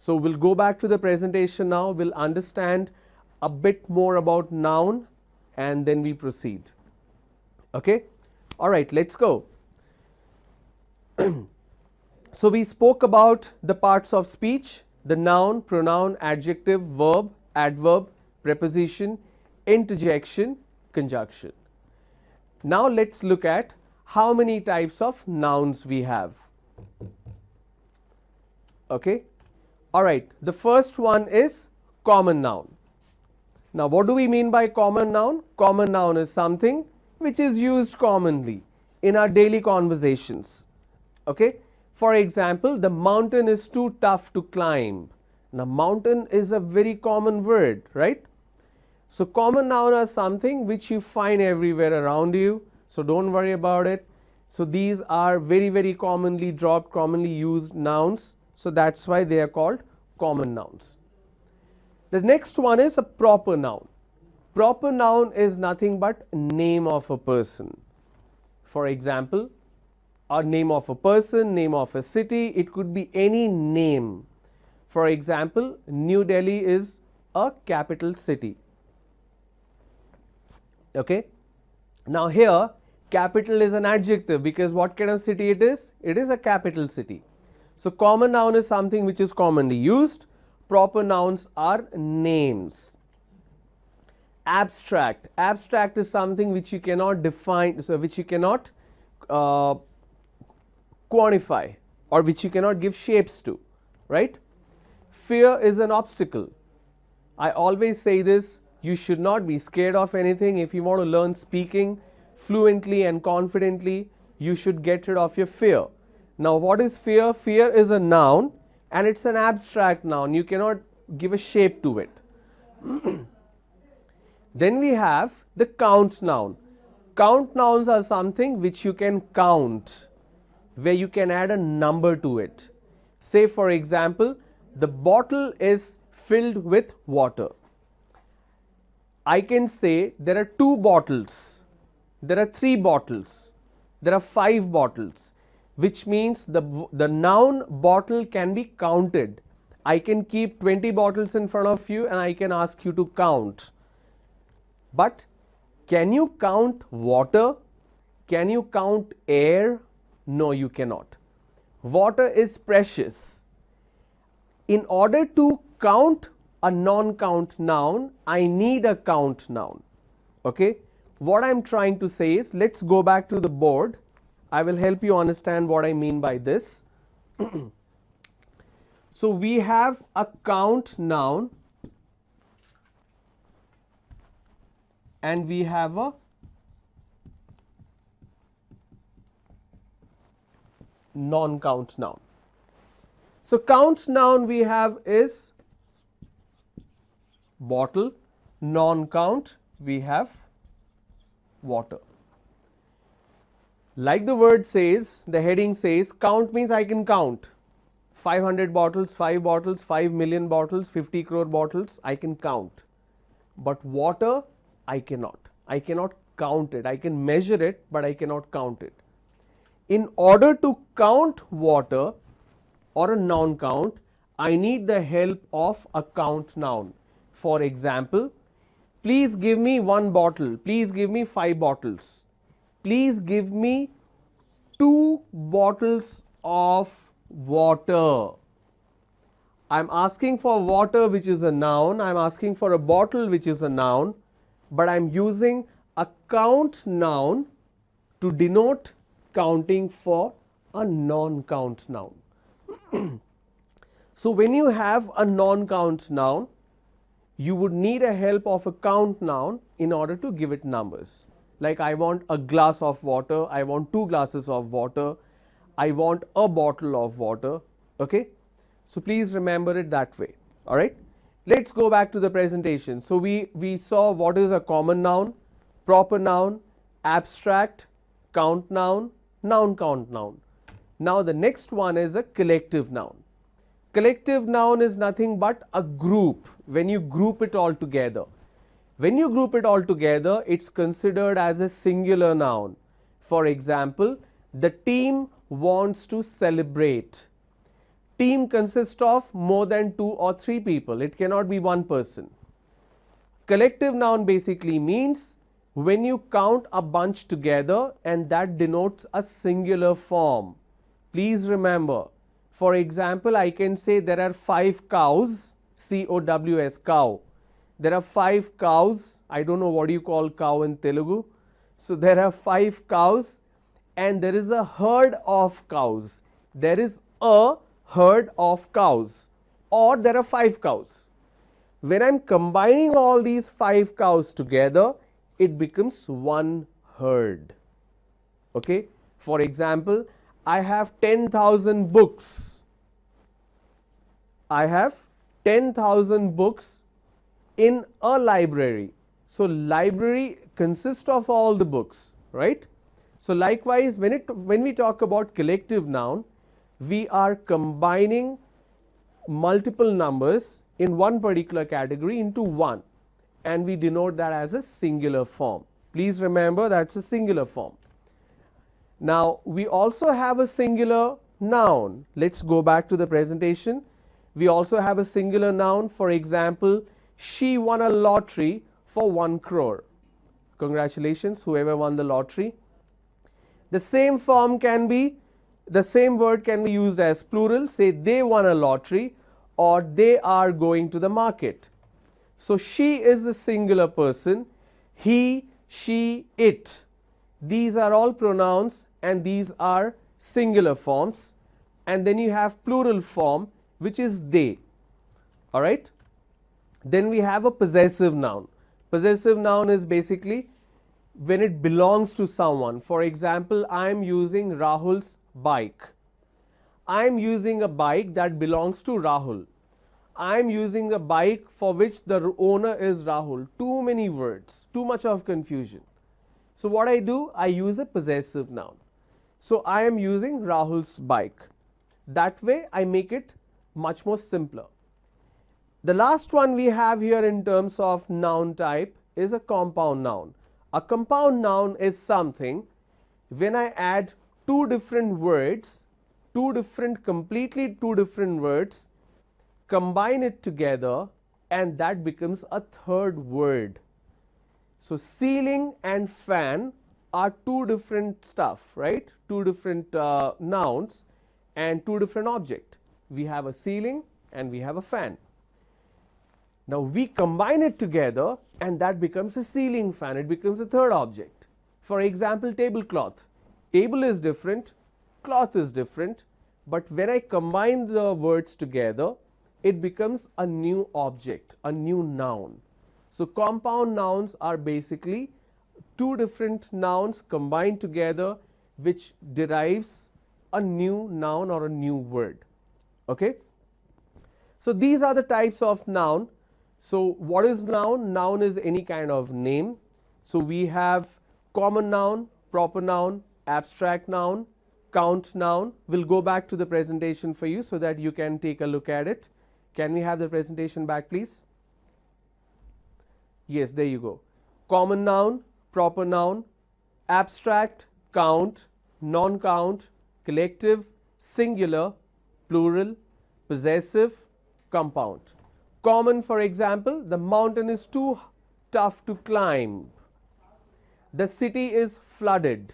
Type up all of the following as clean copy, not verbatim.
So we'll go back to the presentation now. We'll understand a bit more about noun and then we proceed. Okay? All right, let's go. So we spoke about the parts of speech, the noun, pronoun, adjective, verb, adverb, preposition, interjection, conjunction. Now let's look at how many types of nouns we have. Okay? All right, the first one is common noun. Now what do we mean by common noun? Common noun is something which is used commonly in our daily conversations. Okay? For example, the mountain is too tough to climb. Now mountain is a very common word, right? So common noun are something which you find everywhere around you, so don't worry about it. So these are very, very commonly dropped, commonly used nouns, so that's why they are called common nouns. The next one is a proper noun. Proper noun is nothing but name of a person. For example, a name of a person, name of a city, it could be any name. For example, New Delhi is a capital city. Okay? Now here, capital is an adjective because what kind of city it is? It is a capital city. So common noun is something which is commonly used. Proper nouns are names. Abstract. Abstract is something which you cannot define, so which you cannot quantify or which you cannot give shapes to, right? Fear is an obstacle. I always say this, you should not be scared of anything. If you want to learn speaking fluently and confidently, you should get rid of your fear. Now what is fear? Fear is a noun and it's an abstract noun. You cannot give a shape to it. Then we have the count noun. Count nouns are something which you can count, where you can add a number to it. Say for example, the bottle is filled with water. I can say there are 2 bottles, there are 3 bottles, there are 5 bottles, which means the noun bottle can be counted. I can keep 20 bottles in front of you and I can ask you to count. But can you count water? Can you count air? No, you cannot. Water is precious. In order to count a non-count noun, I need a count noun. Okay? What I am trying to say is, let's go back to the board. I will help you understand what I mean by this. So we have a count noun and we have a non-count noun. So count noun we have is bottle, non-count we have water. Like the word says, the heading says, count means I can count 500 bottles, 5 bottles, 5 million bottles, 50 crore bottles, I can count. But water, I cannot. I cannot count it. I can measure it, but I cannot count it. In order to count water or a noun count, I need the help of a count noun. For example, please give me 1 bottle, please give me 5 bottles, please give me 2 bottles of water. I am asking for water, which is a noun, I am asking for a bottle, which is a noun, but I am using a count noun to denote counting for a non-count noun. So when you have a non-count noun, you would need a help of a count noun in order to give it numbers. Like I want a glass of water, I want 2 glasses of water, I want a bottle of water. Okay? So please remember it that way. Alright? Let's go back to the presentation. So we saw what is a common noun, proper noun, abstract, count noun, non-count noun. Now the next one is a collective noun. Collective noun is nothing but a group, when you group it all together. When you group it all together, it's considered as a singular noun. For example, the team wants to celebrate. Team consists of more than 2 or 3 people. It cannot be one person. Collective noun basically means when you count a bunch together and that denotes a singular form. Please remember, for example, I can say there are 5 cows, COWS, cow. There are 5 cows. I don't know what you call cow in Telugu. So there are 5 cows and there is a herd of cows. There is a herd of cows, or there are 5 cows. When I am combining all these 5 cows together, it becomes one herd. Okay? For example, I have 10,000 books. I have 10,000 books in a library. So library consists of all the books, right? So likewise, when we talk about collective noun, we are combining multiple numbers in one particular category into one, and we denote that as a singular form. Please remember that's a singular form. Now we also have a singular noun. Let's go back to the presentation. We also have a singular noun. For example, she won a lottery for 1 crore. Congratulations, whoever won the lottery. The same form can be, the same word can be used as plural. Say they won a lottery, or they are going to the market. So she is a singular person. He, she, it. These are all pronouns and these are singular forms. And then you have plural form, which is they. Alright. Then we have a possessive noun. Possessive noun is basically when it belongs to someone. For example, I am using Rahul's bike. I am using a bike that belongs to Rahul. I am using a bike for which the owner is Rahul. Too many words, too much of confusion. So what I do, I use a possessive noun. So I am using Rahul's bike. That way I make it much more simpler. The last one we have here in terms of noun type is a compound noun. A compound noun is something when I add 2 different words, completely two different words, combine it together and that becomes a third word. So ceiling and fan are 2 different stuff, right? 2 different nouns and 2 different objects. We have a ceiling and we have a fan. Now we combine it together and that becomes a ceiling fan. It becomes a third object. For example, tablecloth. Table is different, cloth is different, but when I combine the words together, it becomes a new object, a new noun. So compound nouns are basically 2 different nouns combined together, which derives a new noun or a new word. Okay? So these are the types of noun. So what is noun? Noun is any kind of name. So we have common noun, proper noun, abstract noun, count noun. We'll go back to the presentation for you so that you can take a look at it. Can we have the presentation back, please? Yes, there you go. Common noun, proper noun, abstract, count, non-count, collective, singular, plural, possessive, compound. Common, for example, the mountain is too tough to climb. The city is flooded.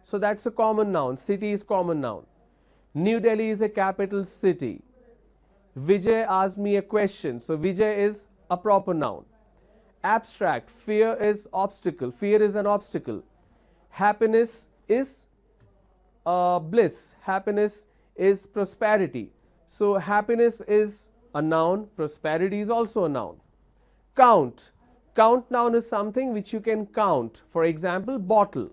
So that's a common noun. City is common noun. New Delhi is a capital city. Vijay asked me a question. So Vijay is a proper noun. Abstract, fear is obstacle. Fear is an obstacle. Happiness is bliss. Happiness is prosperity. So happiness is a noun. Prosperity is also a noun. Count. Count noun is something which you can count. For example, bottle.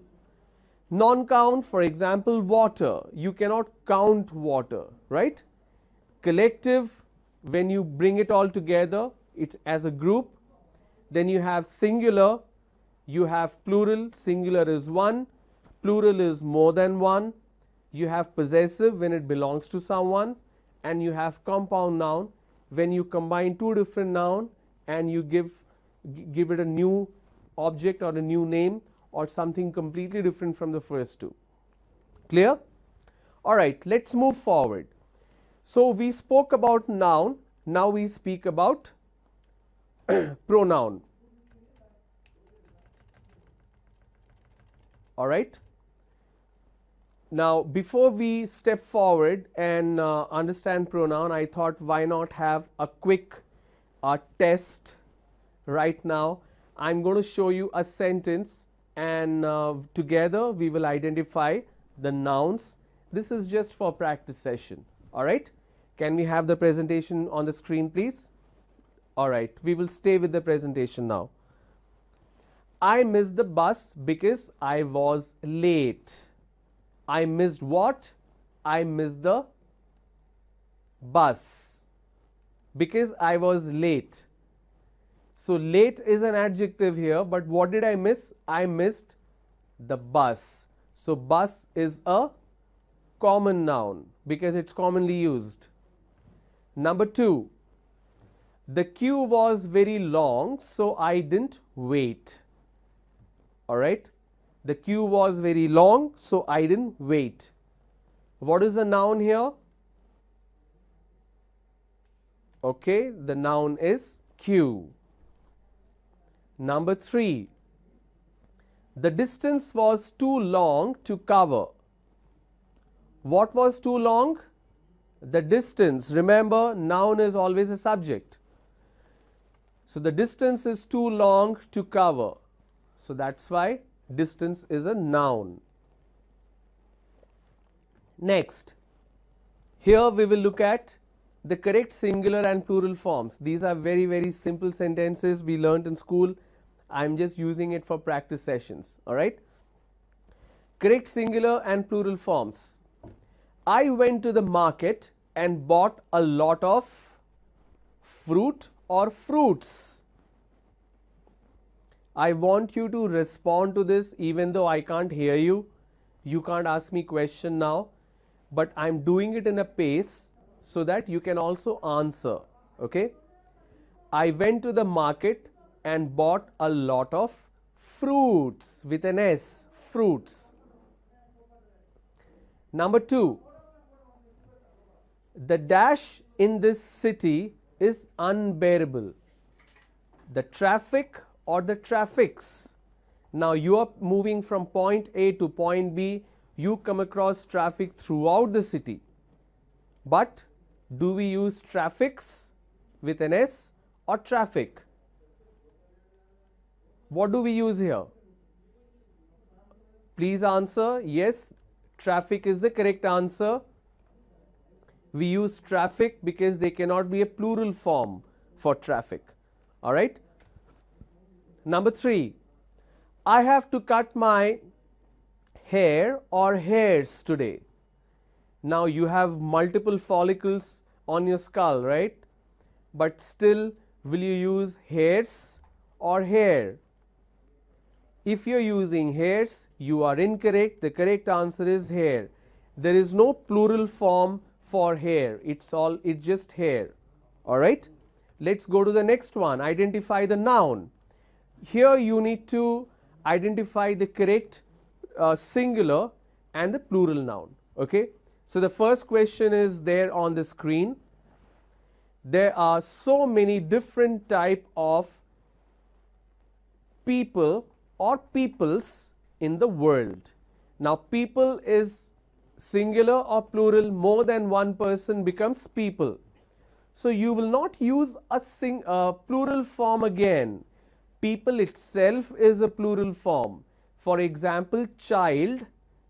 Non-count, for example, water. You cannot count water, right? Collective, when you bring it all together, it as a group. Then you have singular, you have plural. Singular is one, plural is more than one. You have possessive when it belongs to someone, and you have compound noun when you combine 2 different nouns and you give it a new object or a new name or something completely different from the first 2. Clear? Alright, let's move forward. So we spoke about noun, now we speak about pronoun. All right. Now, before we step forward and understand pronoun, I thought why not have a quick test right now. I'm going to show you a sentence and together we will identify the nouns. This is just for practice session. All right. Can we have the presentation on the screen, please? All right. We will stay with the presentation now. I missed the bus because I was late. I missed what? I missed the bus because I was late. So late is an adjective here, but what did I miss? I missed the bus. So bus is a common noun because it's commonly used. Number 2, the queue was very long, so I didn't wait. All right. The queue was very long, so I didn't wait. What is the noun here? Okay, the noun is queue. Number 3, the distance was too long to cover. What was too long? The distance. Remember, noun is always a subject. So the distance is too long to cover. So that's why distance is a noun. Next, here we will look at the correct singular and plural forms. These are very, very simple sentences we learned in school. I'm just using it for practice sessions. All right. Correct singular and plural forms. I went to the market and bought a lot of fruit or fruits. I want you to respond to this even though I can't hear you. You can't ask me question now, but I'm doing it in a pace so that you can also answer. Okay. I went to the market and bought a lot of fruits with an S, fruits. Number 2, the dash in this city is unbearable. The traffic or the traffics. Now you are moving from point A to point B, you come across traffic throughout the city. But do we use traffics with an S or traffic? What do we use here? Please answer. Yes, traffic is the correct answer. We use traffic because they cannot be a plural form for traffic. All right. Number 3, I have to cut my hair or hairs today. Now you have multiple follicles on your skull, right? But still, will you use hairs or hair? If you're using hairs, you are incorrect. The correct answer is hair. There is no plural form for hair. It's just hair. All right. Let's go to the next one. Identify the noun. Here you need to identify the correct singular and the plural noun. Okay. So the first question is there on the screen. There are so many different type of people or peoples in the world. Now people is singular or plural, more than one person becomes people. So you will not use a plural form again. People itself is a plural form. For example, child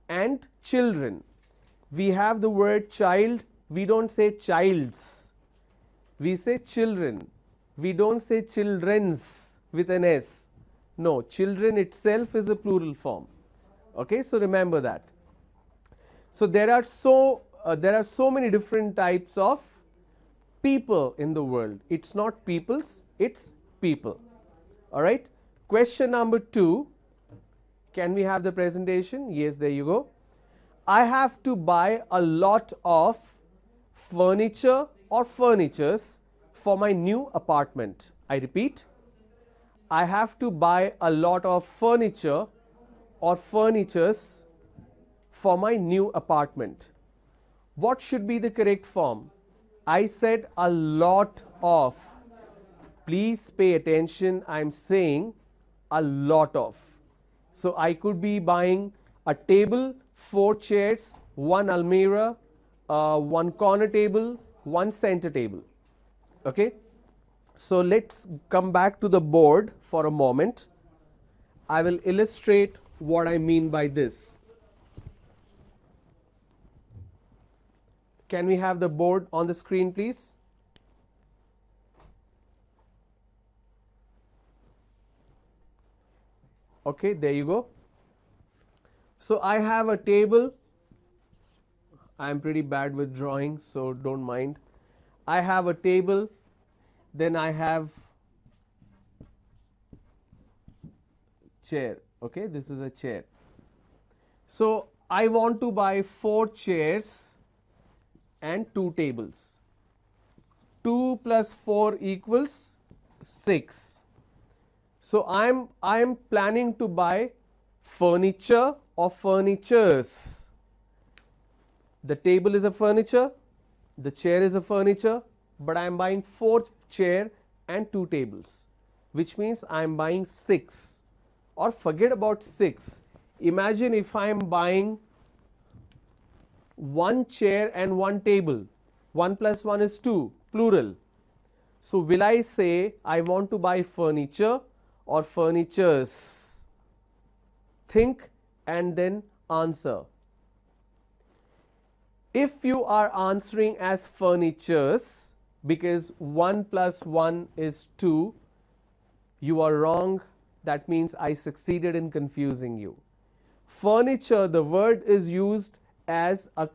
and children. We have the word child, we don't say childs. We say children. We don't say children's with an S. No, children itself is a plural form. Okay, so remember that. So there are so many different types of people in the world. It's not peoples, it's people. All right. Question number 2. Can we have the presentation? Yes, there you go. I have to buy a lot of furniture or furnitures for my new apartment. I repeat, I have to buy a lot of furniture or furnitures for my new apartment. What should be the correct form? I said a lot of. Please pay attention. I'm saying a lot of. So I could be buying a table, 4 chairs, 1 almirah, 1 corner table, 1 center table. Okay. So let's come back to the board for a moment. I will illustrate what I mean by this. Can we have the board on the screen, please? Okay, there you go. So I have a table. I'm pretty bad with drawing, so don't mind. I have a table, then I have chair. Okay, this is a chair. So I want to buy 4 chairs and 2 tables. 2 plus 4 equals 6. So I am planning to buy furniture or furnitures. The table is a furniture, the chair is a furniture, but I am buying 4 chair and 2 tables, which means I am buying 6. Or forget about 6. Imagine if I am buying 1 chair and 1 table. 1 plus 1 is 2, plural. So will I say I want to buy furniture or furnitures? Think and then answer. If you are answering as furnitures, because 1 plus 1 is 2, you are wrong. That means I succeeded in confusing you. Furniture, the word is used as a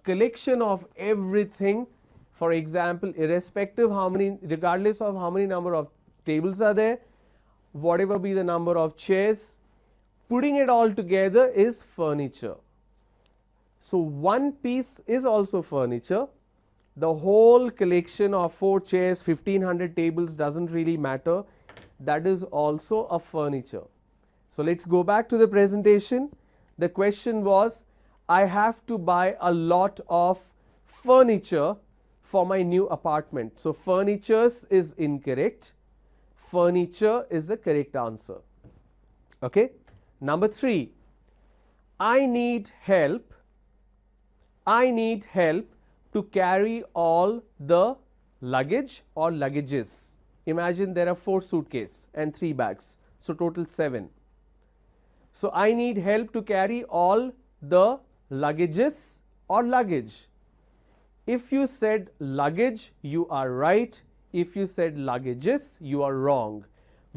collection of everything. For example, regardless of how many number of tables are there, whatever be the number of chairs, putting it all together is furniture. So one piece is also furniture. The whole collection of 4 chairs, 1500 tables doesn't really matter. That is also a furniture. So let's go back to the presentation. The question was, I have to buy a lot of furniture for my new apartment. So furnitures is incorrect. Furniture is the correct answer. Okay. Number 3, I need help to carry all the luggage or luggages. Imagine there are 4 suitcases and 3 bags, so total 7. So I need help to carry all the luggages or luggage. If you said luggage, you are right. If you said luggages, you are wrong,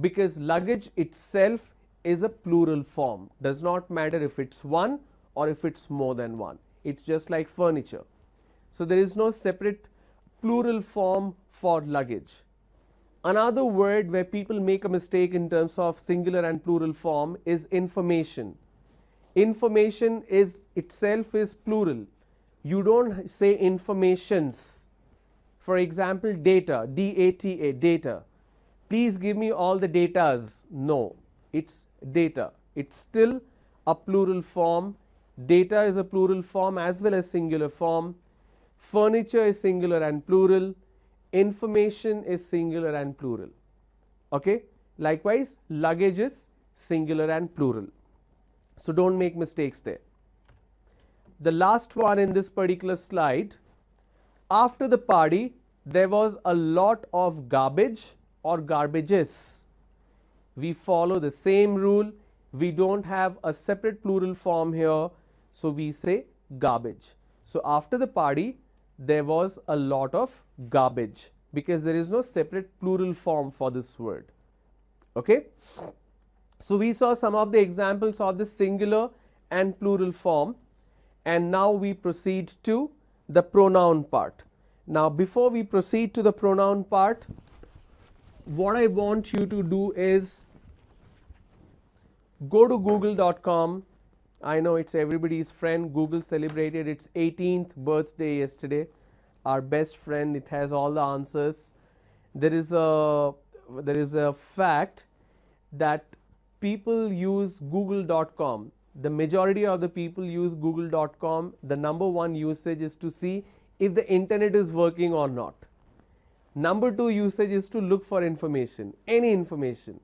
because luggage itself is a plural form. Does not matter if it's 1 or if it's more than 1. It's just like furniture. So there is no separate plural form for luggage. Another word where people make a mistake in terms of singular and plural form is information. Information is itself is plural. You don't say informations. For example, data, D-A-T-A, data. Please give me all the datas. No, it's data. It's still a plural form. Data is a plural form as well as singular form. Furniture is singular and plural. Information is singular and plural. Okay. Likewise, luggage is singular and plural. So don't make mistakes there. The last one in this particular slide. After the party, there was a lot of garbage or garbages. We follow the same rule. We don't have a separate plural form here. So we say garbage. So after the party, there was a lot of garbage, because there is no separate plural form for this word. Okay. So we saw some of the examples of the singular and plural form, and now we proceed to the pronoun part. Now before we proceed to the pronoun part, what I want you to do is go to google.com. I know it's everybody's friend. Google celebrated its 18th birthday yesterday. Our best friend. It has all the answers. There is a fact that people use google.com. The majority of the people use google.com. The number 1 usage is to see if the internet is working or not. Number 2 usage is to look for information, any information.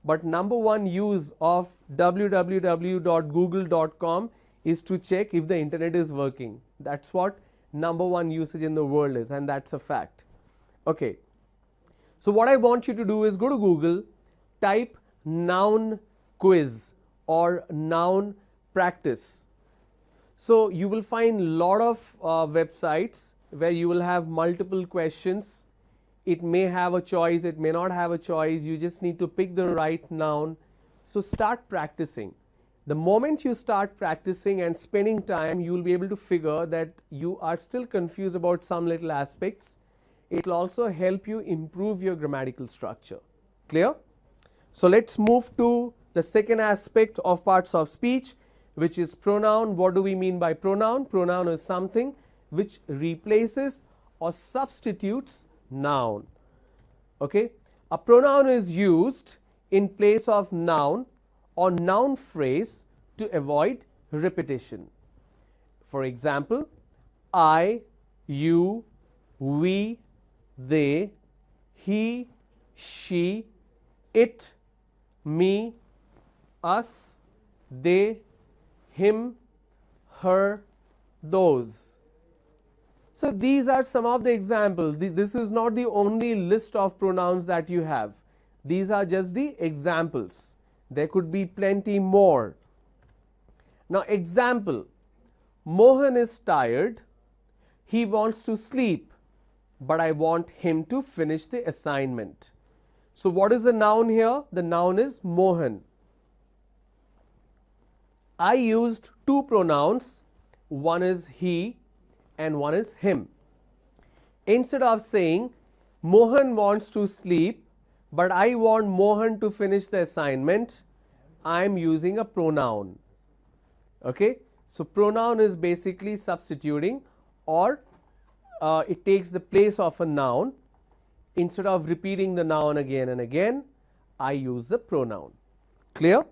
But number 1 use of www.google.com is to check if the internet is working. That's what number 1 usage in the world is, and that's a fact. Okay. So what I want you to do is go to Google, type noun quiz or noun practice. So you will find lot of websites where you will have multiple questions. It may have a choice, it may not have a choice. You just need to pick the right noun. So start practicing. The moment you start practicing and spending time, you will be able to figure that you are still confused about some little aspects. It will also help you improve your grammatical structure. Clear? So let's move to the second aspect of parts of speech, which is pronoun. What do we mean by pronoun? Pronoun is something which replaces or substitutes noun. Okay? A pronoun is used in place of noun or noun phrase to avoid repetition. For example, I, you, we, they, he, she, it, me, us, they, him, her, those. So these are some of the examples. This is not the only list of pronouns that you have. These are just the examples. There could be plenty more. Now example, Mohan is tired. He wants to sleep, but I want him to finish the assignment. So what is the noun here? The noun is Mohan. I used two pronouns. One is he and one is him. Instead of saying Mohan wants to sleep, but I want Mohan to finish the assignment, I am using a pronoun. Okay? So pronoun is basically substituting, or it takes the place of a noun. Instead of repeating the noun again and again, I use the pronoun. Clear?